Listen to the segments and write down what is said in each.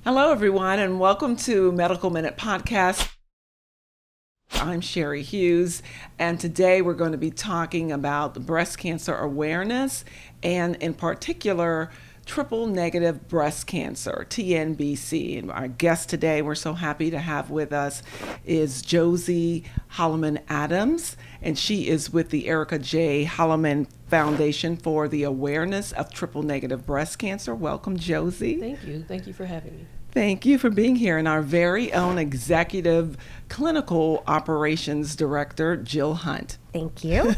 Hello, everyone, and welcome to Medical Minute Podcast. I'm Sherry Hughes, and today we're going to be talking about breast cancer awareness and, in particular, triple negative breast cancer, TNBC. And our guest today, we're so happy to have with us, is Josie Holloman Adams, and she is with the Erica J. Holloman Foundation for the awareness of triple negative breast cancer. Welcome, Josie. Thank you. Thank you for having me. Thank you for being here. And our very own executive clinical operations director, Jill Hunt. Thank you.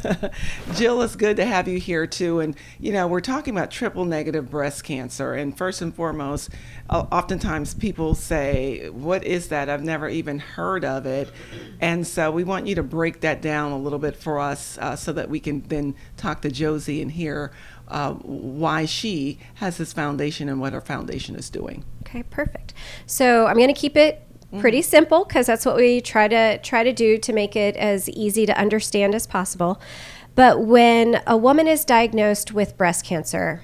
Jill, it's good to have you here too. And, we're talking about triple negative breast cancer. And first and foremost, oftentimes people say, what is that? I've never even heard of it. And so we want you to break that down a little bit for us so that we can then talk to Josie and hear why she has this foundation and what her foundation is doing. Okay, perfect. So I'm going to keep it pretty simple because that's what we try to do to make it as easy to understand as possible. But when a woman is diagnosed with breast cancer,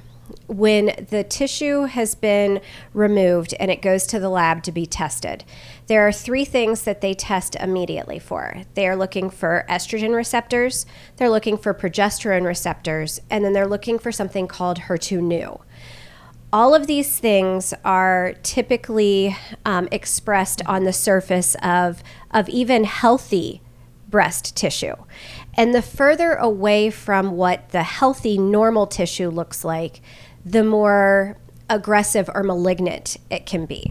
when the tissue has been removed and it goes to the lab to be tested, there are three things that they test immediately for. They are looking for estrogen receptors, they're looking for progesterone receptors, and then they're looking for something called HER2/neu. All of these things are typically expressed on the surface of even healthy breast tissue. And the further away from what the healthy normal tissue looks like, the more aggressive or malignant it can be.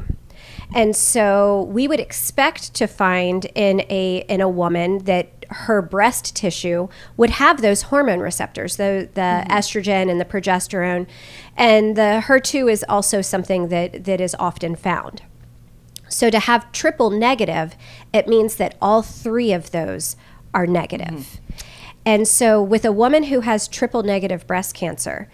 And so we would expect to find in a woman that her breast tissue would have those hormone receptors, the estrogen and the progesterone. And the HER2 is also something that is often found. So to have triple negative, it means that all three of those are negative. And so with a woman who has triple negative breast cancer,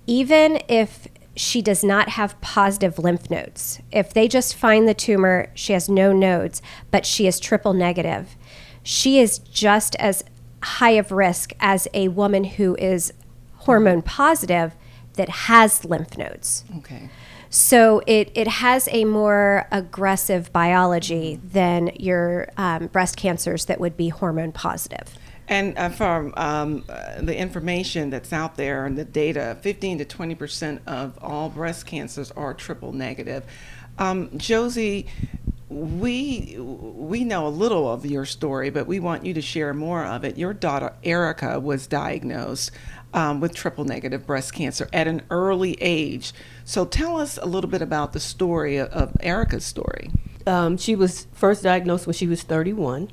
even if she does not have positive lymph nodes, if they just find the tumor, she has no nodes, but she is triple negative, she is just as high of risk as a woman who is hormone positive that has lymph nodes. Okay. So it has a more aggressive biology than your breast cancers that would be hormone positive. And from the information that's out there and the data, 15 to 20% of all breast cancers are triple negative. Josie, we know a little of your story, but we want you to share more of it. Your daughter, Erica, was diagnosed with triple negative breast cancer at an early age. So tell us a little bit about the story of Erica's story. She was first diagnosed when she was 31.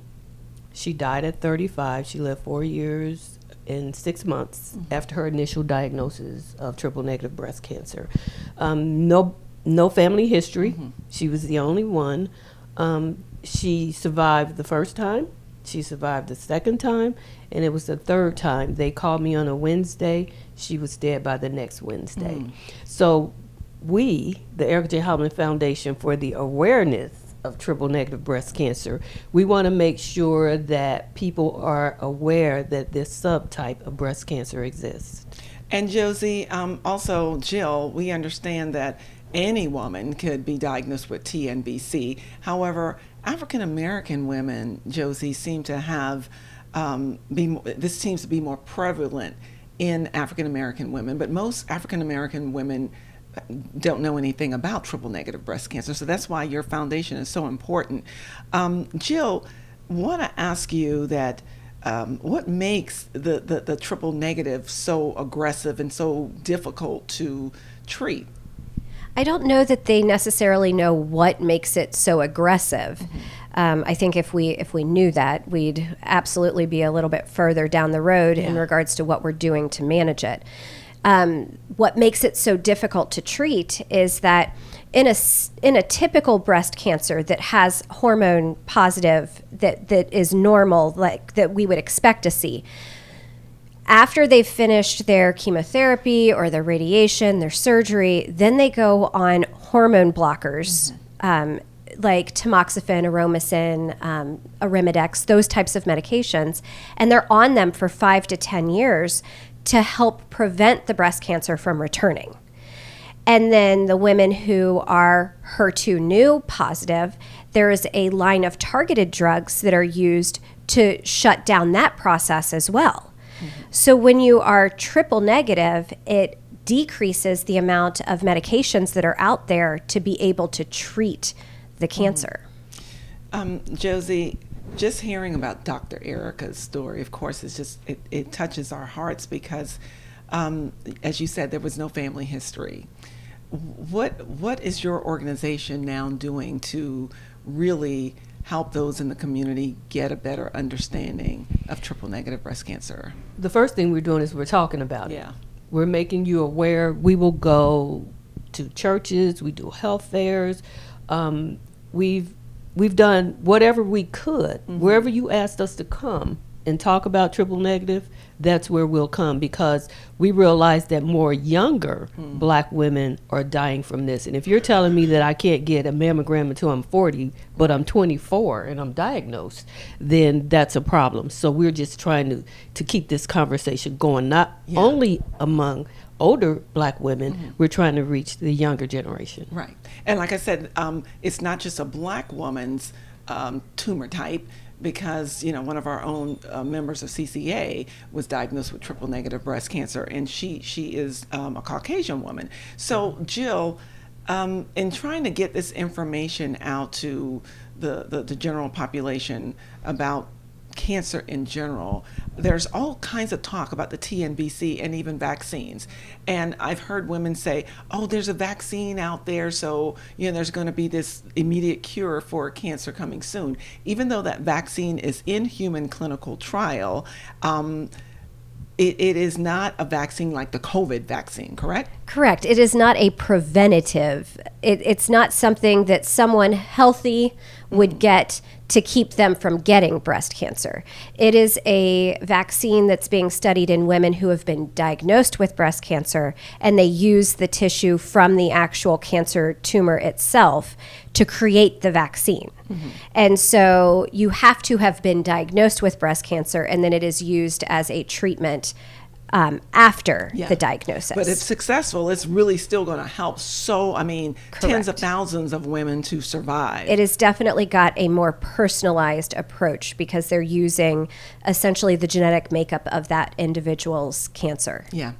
She died at 35. She lived 4 years and 6 months after her initial diagnosis of triple negative breast cancer. No family history. She was the only one. She survived the first time. She survived the second time. And it was the third time. They called me on a Wednesday. She was dead by the next Wednesday. So we, the Erica J. Holloman Foundation for the awareness of triple negative breast cancer, we want to make sure that people are aware that this subtype of breast cancer exists. And Josie, also Jill, we understand that any woman could be diagnosed with TNBC. However, African American women, Josie, seem to have this seems to be more prevalent in African American women, but most African American women don't know anything about triple negative breast cancer. So that's why your foundation is so important. Jill, I want to ask you that what makes the triple negative so aggressive and so difficult to treat? I don't know that they necessarily know what makes it so aggressive. I think if we knew that, we'd absolutely be a little bit further down the road in regards to what we're doing to manage it. What makes it so difficult to treat is that in a typical breast cancer that has hormone positive, that is normal, like that we would expect to see, after they've finished their chemotherapy or their radiation, their surgery, then they go on hormone blockers, like tamoxifen, aromasin, Arimidex, those types of medications, and they're on them for 5 to 10 years to help prevent the breast cancer from returning. And then the women who are HER2 new positive, there is a line of targeted drugs that are used to shut down that process as well. So when you are triple negative, it decreases the amount of medications that are out there to be able to treat the cancer. Josie, just hearing about Dr. Erica's story, of course, is just it touches our hearts because, as you said, there was no family history. What is your organization now doing to really help those in the community get a better understanding of triple negative breast cancer? The first thing we're doing is we're talking about it. Yeah. We're making you aware. We will go to churches. We do health fairs. We've done whatever we could. Wherever you asked us to come and talk about triple negative, that's where we'll come, because we realize that more younger black women are dying from this. And if you're telling me that I can't get a mammogram until I'm 40, but I'm 24 and I'm diagnosed, then that's a problem. So we're just trying to keep this conversation going, not only among older black women, we're trying to reach the younger generation. Right. And like I said, it's not just a black woman's tumor type, because one of our own members of CCA was diagnosed with triple negative breast cancer, and she is a Caucasian woman. So Jill, in trying to get this information out to the general population about cancer in general, there's all kinds of talk about the TNBC and even vaccines. And I've heard women say, oh, there's a vaccine out there, so there's going to be this immediate cure for cancer coming soon. Even though that vaccine is in human clinical trial, it is not a vaccine like the COVID vaccine, correct? Correct. It is not a preventative. It's not something that someone healthy would get to keep them from getting breast cancer. It is a vaccine that's being studied in women who have been diagnosed with breast cancer, and they use the tissue from the actual cancer tumor itself to create the vaccine. And so you have to have been diagnosed with breast cancer, and then it is used as a treatment after the diagnosis. But if successful, it's really still going to help. Tens of thousands of women to survive. It has definitely got a more personalized approach because they're using essentially the genetic makeup of that individual's cancer. Yeah.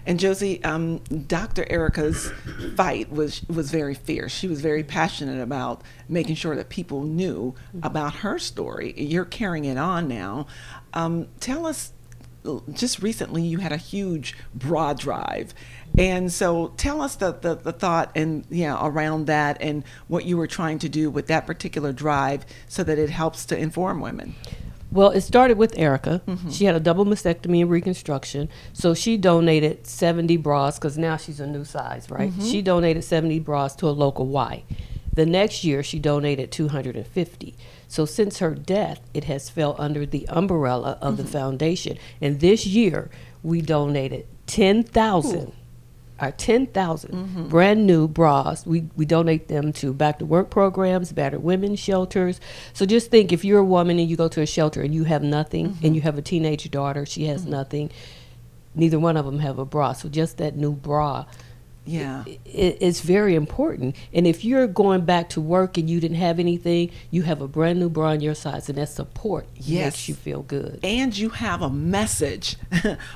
And Josie, Dr. Erica's fight was very fierce. She was very passionate about making sure that people knew about her story. You're carrying it on now. Tell us, just recently you had a huge bra drive, and so tell us the thought and around that and what you were trying to do with that particular drive so that it helps to inform women. Well, it started with Erica. She had a double mastectomy and reconstruction, so she donated 70 bras, because now she's a new size, right? She donated 70 bras to a local Y. The next year she donated 250. So since her death, it has fell under the umbrella of the foundation. And this year, we donated 10,000 brand new bras. We donate them to back to work programs, battered women's shelters. So just think, if you're a woman and you go to a shelter and you have nothing, and you have a teenage daughter, she has nothing, neither one of them have a bra. So just that new bra. It's very important. And if you're going back to work and you didn't have anything, you have a brand new bra on your size, and that support makes you feel good. And you have a message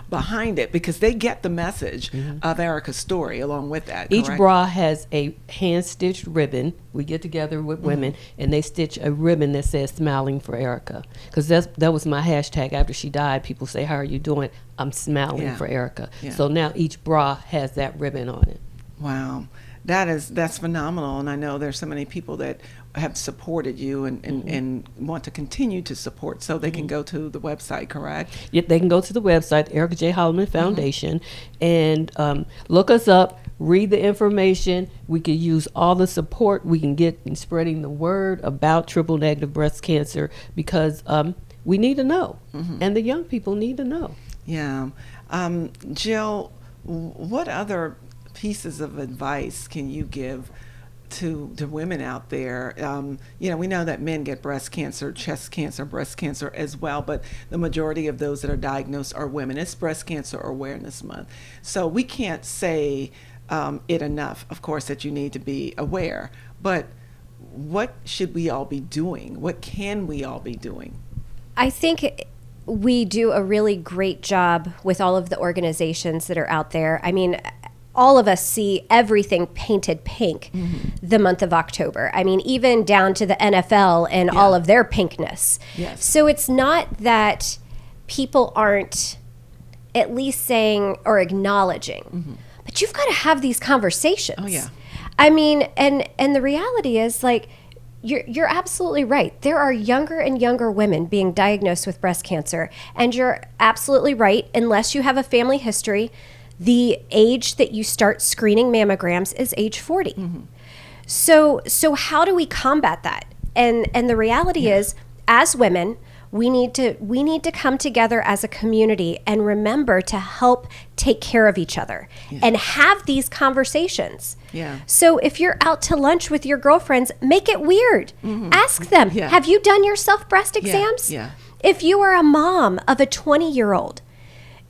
behind it, because they get the message of Erica's story along with that. Each correct? bra has a hand-stitched ribbon. We get together with women, and they stitch a ribbon that says "Smiling for Erica," because that was my hashtag after she died. People say, "How are you doing?" I'm smiling for Erica. So now each bra has that ribbon on it. Wow, that's phenomenal. And I know there's so many people that have supported you and want to continue to support, so they can go to the website, correct? Yep, they can go to the website, Erica J. Holloman Foundation, and look us up, read the information. We can use all the support we can get in spreading the word about triple negative breast cancer, because we need to know, and the young people need to know. Yeah. Jill, what other pieces of advice can you give to women out there? We know that men get breast cancer, chest cancer, breast cancer as well, but the majority of those that are diagnosed are women. It's Breast Cancer Awareness Month. So we can't say it enough, of course, that you need to be aware. But what should we all be doing? What can we all be doing? I think we do a really great job with all of the organizations that are out there. I mean, all of us see everything painted pink the month of October. I mean, even down to the NFL and all of their pinkness. Yes. So it's not that people aren't at least saying or acknowledging, but you've got to have these conversations. Oh, yeah. I mean, and the reality is, like, you're absolutely right. There are younger and younger women being diagnosed with breast cancer, and you're absolutely right. Unless you have a family history, the age that you start screening mammograms is age 40. So how do we combat that? And the reality is, as women, we need to come together as a community and remember to help take care of each other and have these conversations. Yeah. So if you're out to lunch with your girlfriends, make it weird. Ask them, have you done your self-breast exams? Yeah. If you are a mom of a 20-year-old,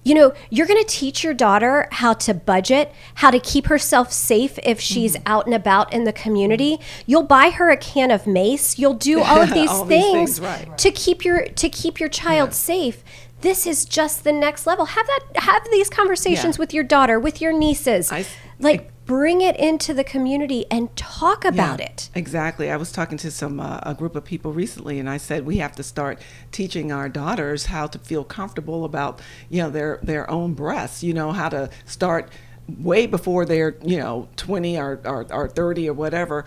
you know, you're going to teach your daughter how to budget, how to keep herself safe if she's out and about in the community. You'll buy her a can of mace. You'll do all of these things right. to keep your child safe. This is just the next level. Have these conversations with your daughter, with your nieces. Bring it into the community and talk about it. Exactly. I was talking to a group of people recently, and I said we have to start teaching our daughters how to feel comfortable about, their own breasts, how to start way before they're, 20 or 30 or whatever,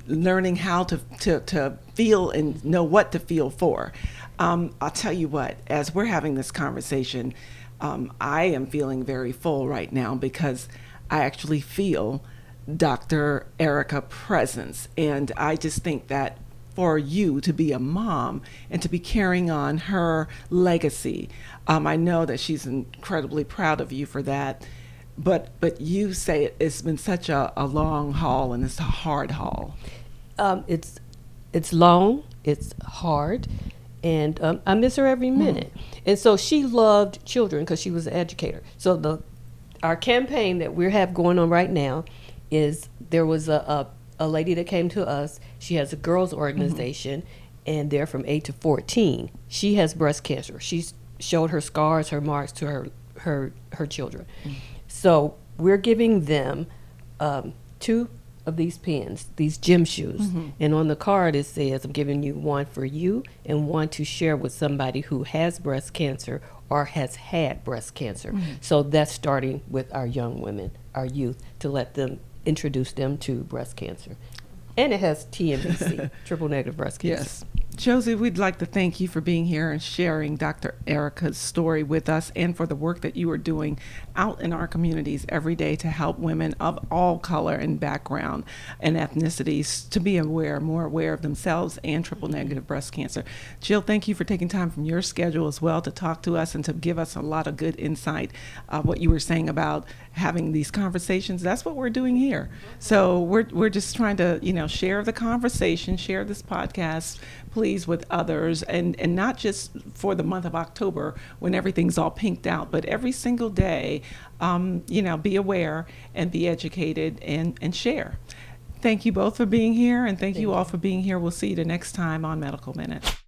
learning how to feel and know what to feel for. I'll tell you what, as we're having this conversation, I am feeling very full right now because I actually feel Dr. Erica's presence. And I just think that for you to be a mom and to be carrying on her legacy, I know that she's incredibly proud of you for that. But you say it's been such a long haul, and it's a hard haul. It's long, it's hard, and I miss her every minute. And so she loved children because she was an educator. So our campaign that we have going on right now is there was a lady that came to us. She has a girls organization, and they're from 8 to 14. She has breast cancer. She's showed her scars, her marks to her children. So we're giving them 2 of these pins, these gym shoes. And on the card it says, I'm giving you one for you and one to share with somebody who has breast cancer or has had breast cancer. So that's starting with our young women, our youth, to let them introduce them to breast cancer. And it has TNBC, triple negative breast cancer. Yes. Josie, we'd like to thank you for being here and sharing Dr. Erica's story with us, and for the work that you are doing out in our communities every day to help women of all color and background and ethnicities to be more aware of themselves and triple negative breast cancer. Jill, thank you for taking time from your schedule as well to talk to us and to give us a lot of good insight. What you were saying about having these conversations, that's what we're doing here. So we're just trying to, share the conversation, share this podcast, please, with others, and not just for the month of October when everything's all pinked out, but every single day, be aware and be educated and share. Thank you both for being here, and thank you all for being here. We'll see you the next time on Medical Minute.